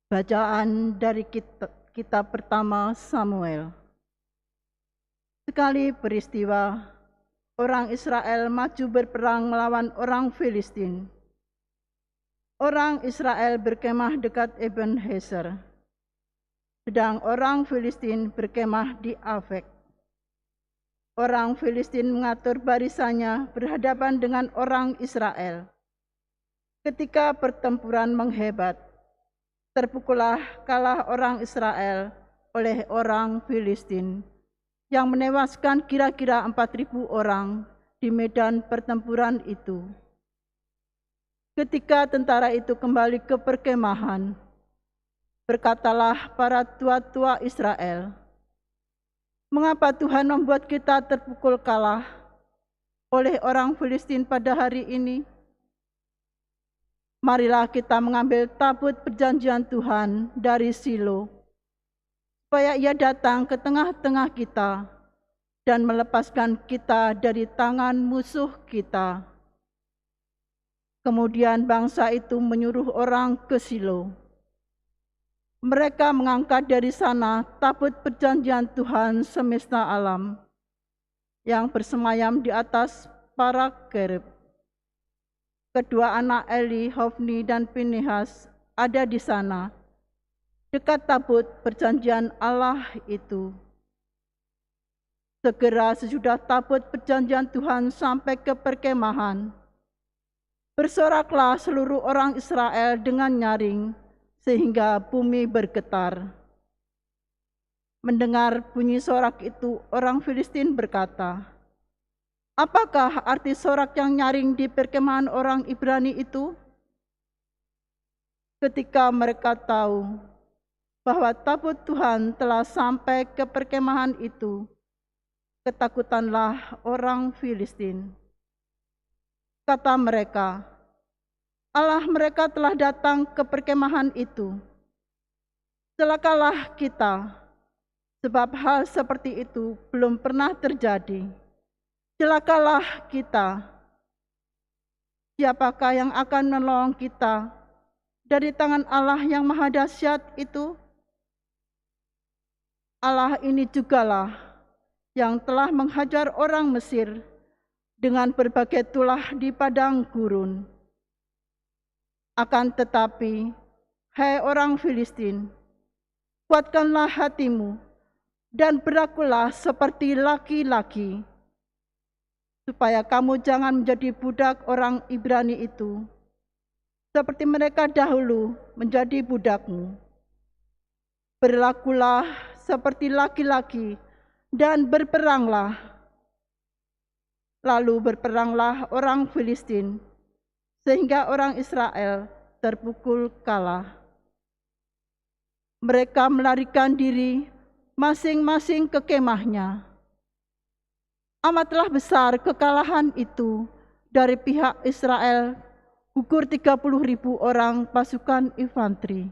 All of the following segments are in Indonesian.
Bacaan dari kitab pertama Samuel. Sekali peristiwa, orang Israel maju berperang melawan orang Filistin. Orang Israel berkemah dekat Ebenezer, sedang orang Filistin berkemah di Afek. Orang Filistin mengatur barisannya berhadapan dengan orang Israel. Ketika pertempuran menghebat, terpukullah kalah orang Israel oleh orang Filistin yang menewaskan kira-kira 4.000 orang di medan pertempuran itu. Ketika tentara itu kembali ke perkemahan, berkatalah para tua-tua Israel, "Mengapa Tuhan membuat kita terpukul kalah oleh orang Filistin pada hari ini? Marilah kita mengambil tabut perjanjian Tuhan dari Silo, supaya ia datang ke tengah-tengah kita dan melepaskan kita dari tangan musuh kita." Kemudian bangsa itu menyuruh orang ke Silo. Mereka mengangkat dari sana tabut perjanjian Tuhan semesta alam yang bersemayam di atas para kerub. Kedua anak Eli, Hofni dan Pinehas ada di sana, dekat tabut perjanjian Allah itu. Segera sesudah tabut perjanjian Tuhan sampai ke perkemahan, bersoraklah seluruh orang Israel dengan nyaring, sehingga bumi bergetar. Mendengar bunyi sorak itu, orang Filistin berkata, "Apakah arti sorak yang nyaring di perkemahan orang Ibrani itu?" Ketika mereka tahu bahwa tabut Tuhan telah sampai ke perkemahan itu, ketakutanlah orang Filistin. Kata mereka, "Allah mereka telah datang ke perkemahan itu. Celakalah kita, sebab hal seperti itu belum pernah terjadi. Celakalah kita. Siapakah yang akan menolong kita dari tangan Allah yang maha dahsyat itu? Allah ini jugalah yang telah menghajar orang Mesir dengan berbagai tulah di padang gurun. Akan tetapi, hai orang Filistin, kuatkanlah hatimu dan berlakulah seperti laki-laki, supaya kamu jangan menjadi budak orang Ibrani itu, seperti mereka dahulu menjadi budakmu. Berlakulah seperti laki-laki dan berperanglah." Lalu berperanglah orang Filistin, sehingga orang Israel terpukul kalah. Mereka melarikan diri masing-masing ke kemahnya. Amatlah besar kekalahan itu dari pihak Israel, gugur 30.000 orang pasukan infanteri.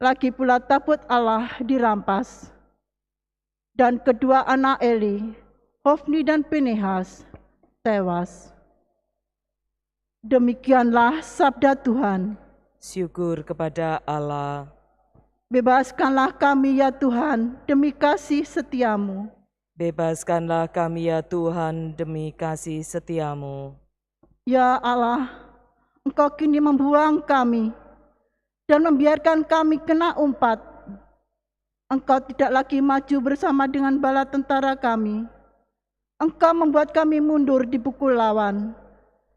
Lagi pula tabut Allah dirampas, dan kedua anak Eli, Hofni dan Pinehas, tewas. Demikianlah sabda Tuhan. Syukur kepada Allah. Bebaskanlah kami ya Tuhan demi kasih setiamu. Bebaskanlah kami ya Tuhan demi kasih setiamu. Ya Allah, Engkau kini membuang kami dan membiarkan kami kena umpat. Engkau tidak lagi maju bersama dengan bala tentara kami. Engkau membuat kami mundur di pukul lawan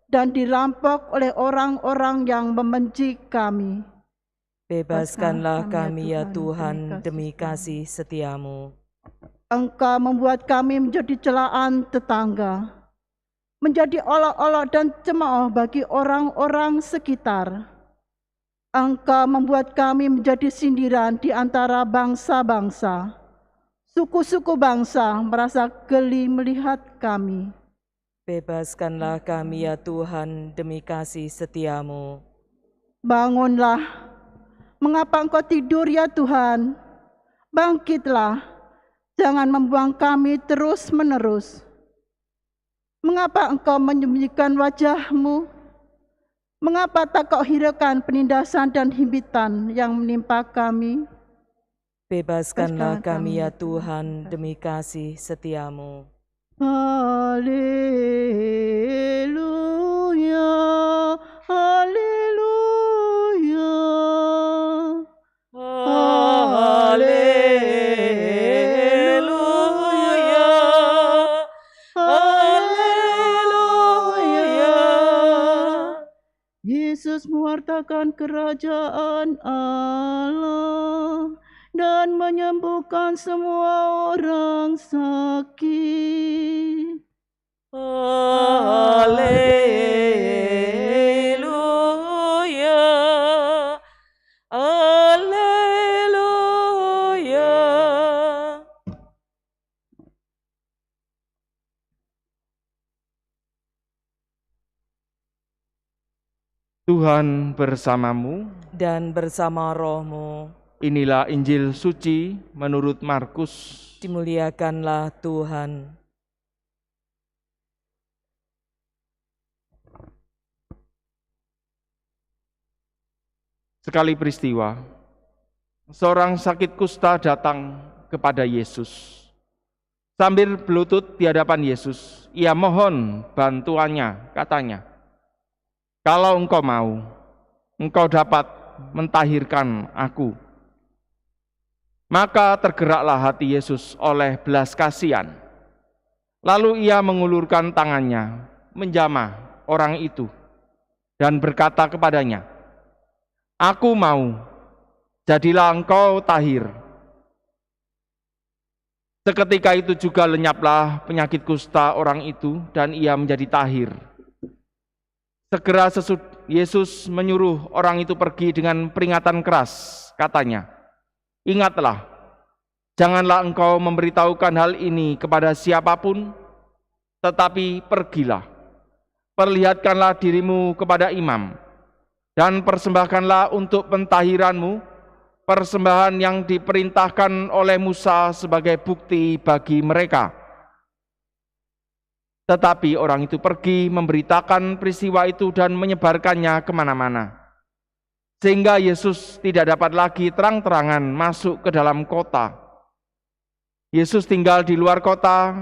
dan dirampok oleh orang-orang yang membenci kami. Bebaskanlah kami ya Tuhan demi kasih setiamu. Engkau membuat kami menjadi celaan tetangga, menjadi olok-olok dan cemooh bagi orang-orang sekitar. Engkau membuat kami menjadi sindiran di antara bangsa-bangsa. Suku-suku bangsa merasa geli melihat kami. Bebaskanlah kami ya Tuhan demi kasih setiamu. Bangunlah, mengapa Engkau tidur ya Tuhan? Bangkitlah, jangan membuang kami terus-menerus. Mengapa Engkau menyembunyikan wajah-Mu? Mengapa tak kau hiraukan penindasan dan himpitan yang menimpa kami? Bebaskanlah kami ya Tuhan demi kasih setiamu. Haleluya, haleluya, Haleluya, haleluya. Yesus mewartakan kerajaan Allah dan menyembuhkan semua orang sakit. Haleluya, haleluya. Tuhan bersamamu. Dan bersama rohmu, Inilah Injil suci menurut Markus. dimuliakanlah Tuhan. Sekali peristiwa, seorang sakit kusta datang kepada Yesus. Sambil berlutut di hadapan Yesus, ia mohon bantuannya, katanya, "Kalau engkau mau, engkau dapat mentahirkan aku." Maka tergeraklah hati Yesus oleh belas kasihan. Lalu ia mengulurkan tangannya, menjamah orang itu, dan berkata kepadanya, "Aku mau, jadilah engkau tahir." Seketika itu juga lenyaplah penyakit kusta orang itu, dan ia menjadi tahir. Segera Yesus menyuruh orang itu pergi dengan peringatan keras, katanya, "Ingatlah, janganlah engkau memberitahukan hal ini kepada siapapun, tetapi pergilah, perlihatkanlah dirimu kepada imam, dan persembahkanlah untuk pentahiranmu persembahan yang diperintahkan oleh Musa sebagai bukti bagi mereka." Tetapi orang itu pergi memberitakan peristiwa itu dan menyebarkannya kemana-mana. Sehingga Yesus tidak dapat lagi terang-terangan masuk ke dalam kota. Yesus tinggal di luar kota,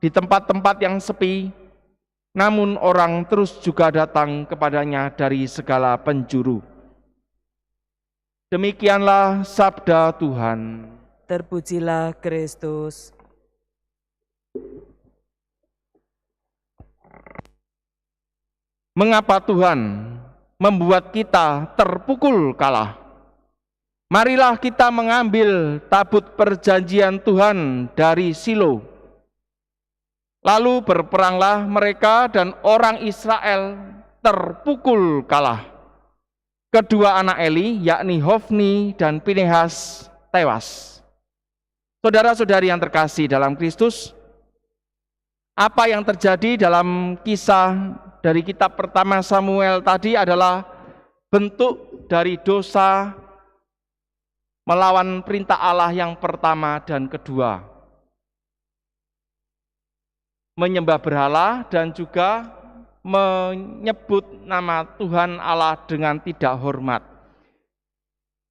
di tempat-tempat yang sepi, namun orang terus juga datang kepadanya dari segala penjuru. Demikianlah sabda Tuhan. Terpujilah Kristus. Mengapa Tuhan membuat kita terpukul kalah? Marilah kita mengambil tabut perjanjian Tuhan dari Silo. Lalu berperanglah mereka dan orang Israel terpukul kalah. Kedua anak Eli, yakni Hofni dan Pinehas, tewas. Saudara-saudari yang terkasih dalam Kristus, apa yang terjadi dalam kisah dari kitab pertama Samuel tadi adalah bentuk dari dosa melawan perintah Allah yang pertama dan kedua. Menyembah berhala dan juga menyebut nama Tuhan Allah dengan tidak hormat.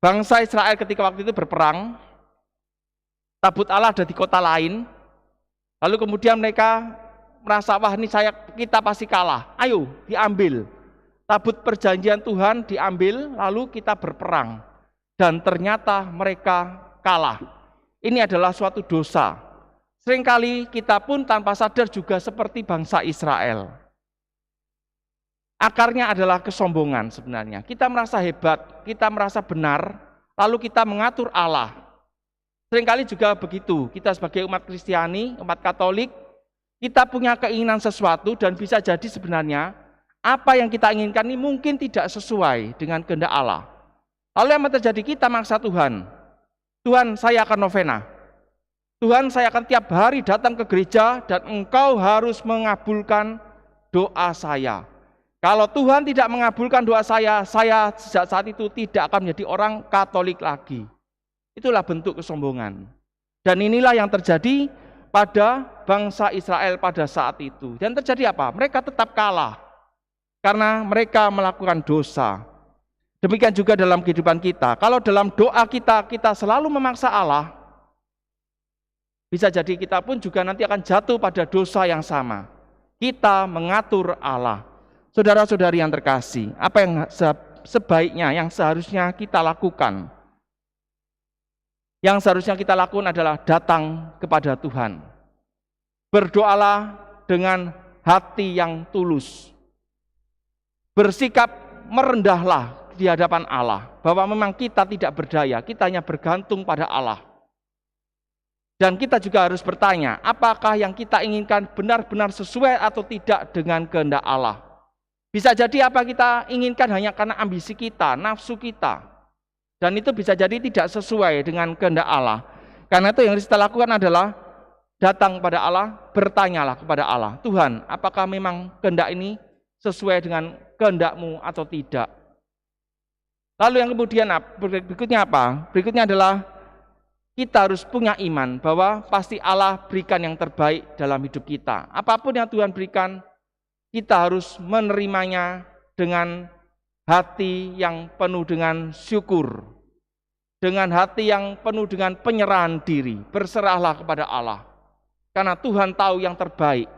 Bangsa Israel ketika waktu itu berperang, tabut Allah ada di kota lain, lalu kemudian mereka merasa, wah ini kita pasti kalah, ayo diambil. Tabut perjanjian Tuhan diambil, lalu kita berperang. Dan ternyata mereka kalah. Ini adalah suatu dosa. Seringkali kita pun tanpa sadar juga seperti bangsa Israel. Akarnya adalah kesombongan sebenarnya. Kita merasa hebat, kita merasa benar, lalu kita mengatur Allah. Seringkali juga begitu, kita sebagai umat Kristiani, umat Katolik, kita punya keinginan sesuatu dan bisa jadi sebenarnya apa yang kita inginkan ini mungkin tidak sesuai dengan kehendak Allah. Lalu yang terjadi, kita maksa Tuhan. Tuhan, saya akan novena. Tuhan, saya akan tiap hari datang ke gereja dan engkau harus mengabulkan doa saya. Kalau Tuhan tidak mengabulkan doa saya sejak saat itu tidak akan menjadi orang Katolik lagi. Itulah bentuk kesombongan. Dan inilah yang terjadi pada bangsa Israel pada saat itu. Dan terjadi apa? Mereka tetap kalah. karena mereka melakukan dosa. Demikian juga dalam kehidupan kita. Kalau dalam doa kita selalu memaksa Allah, bisa jadi kita pun juga nanti akan jatuh pada dosa yang sama. Kita mengatur Allah. Saudara-saudari yang terkasih, apa yang sebaiknya, yang seharusnya kita lakukan? Yang seharusnya kita lakukan adalah datang kepada Tuhan. Berdoalah dengan hati yang tulus. Bersikap merendahlah di hadapan Allah, bahwa memang kita tidak berdaya, kita hanya bergantung pada Allah. Dan kita juga harus bertanya, apakah yang kita inginkan benar-benar sesuai atau tidak dengan kehendak Allah. Bisa jadi apa kita inginkan hanya karena ambisi kita, nafsu kita. Dan itu bisa jadi tidak sesuai dengan kehendak Allah. Karena itu yang harus kita lakukan adalah datang kepada Allah, bertanyalah kepada Allah, Tuhan, apakah memang kehendak ini sesuai dengan kehendak-Mu atau tidak? Lalu yang kemudian berikutnya apa? Berikutnya adalah kita harus punya iman bahwa pasti Allah berikan yang terbaik dalam hidup kita. Apapun yang Tuhan berikan, kita harus menerimanya dengan hati yang penuh dengan syukur. Dengan hati yang penuh dengan penyerahan diri. Berserahlah kepada Allah. Karena Tuhan tahu yang terbaik.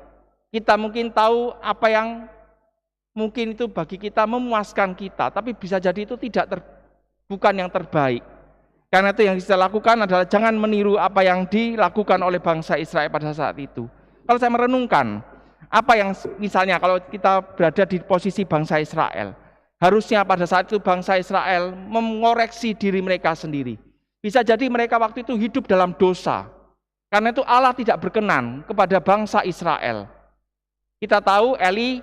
Kita mungkin tahu apa yang mungkin itu bagi kita memuaskan kita, tapi bisa jadi itu bukan yang terbaik. Karena itu yang kita lakukan adalah jangan meniru apa yang dilakukan oleh bangsa Israel pada saat itu. Kalau saya merenungkan, apa yang misalnya kalau kita berada di posisi bangsa Israel, harusnya pada saat itu bangsa Israel mengoreksi diri mereka sendiri. Bisa jadi mereka waktu itu hidup dalam dosa. Karena itu Allah tidak berkenan kepada bangsa Israel. Kita tahu Eli,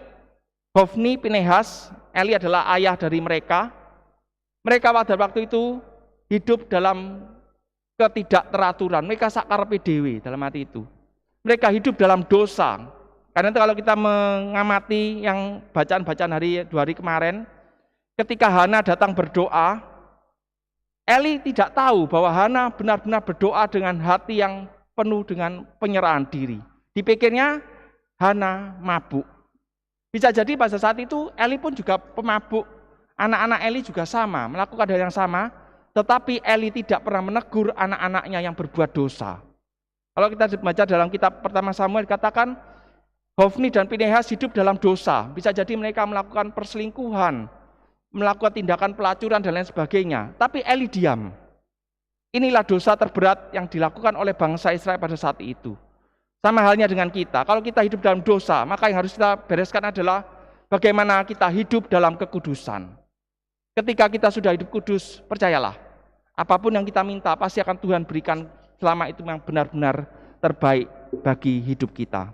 Hofni, Pinehas, Eli adalah ayah dari mereka. Mereka pada waktu itu hidup dalam ketidakteraturan. Mereka sakarpe dewe dalam hati itu. Mereka hidup dalam dosa. Karena itu kalau kita mengamati yang bacaan-bacaan dua hari kemarin, ketika Hana datang berdoa, Eli tidak tahu bahwa Hana benar-benar berdoa dengan hati yang penuh dengan penyerahan diri. Dipikirnya Hana mabuk. Bisa jadi pada saat itu Eli pun juga pemabuk. Anak-anak Eli juga sama, melakukan hal yang sama. Tetapi Eli tidak pernah menegur anak-anaknya yang berbuat dosa. Kalau kita baca dalam kitab pertama Samuel, dikatakan Hofni dan Pinehas hidup dalam dosa. Bisa jadi mereka melakukan perselingkuhan, melakukan tindakan pelacuran dan lain sebagainya. Tapi Eli diam. Inilah dosa terberat yang dilakukan oleh bangsa Israel pada saat itu. Sama halnya dengan kita, kalau kita hidup dalam dosa, maka yang harus kita bereskan adalah bagaimana kita hidup dalam kekudusan. Ketika kita sudah hidup kudus, percayalah, apapun yang kita minta, pasti akan Tuhan berikan selama itu yang benar-benar terbaik bagi hidup kita.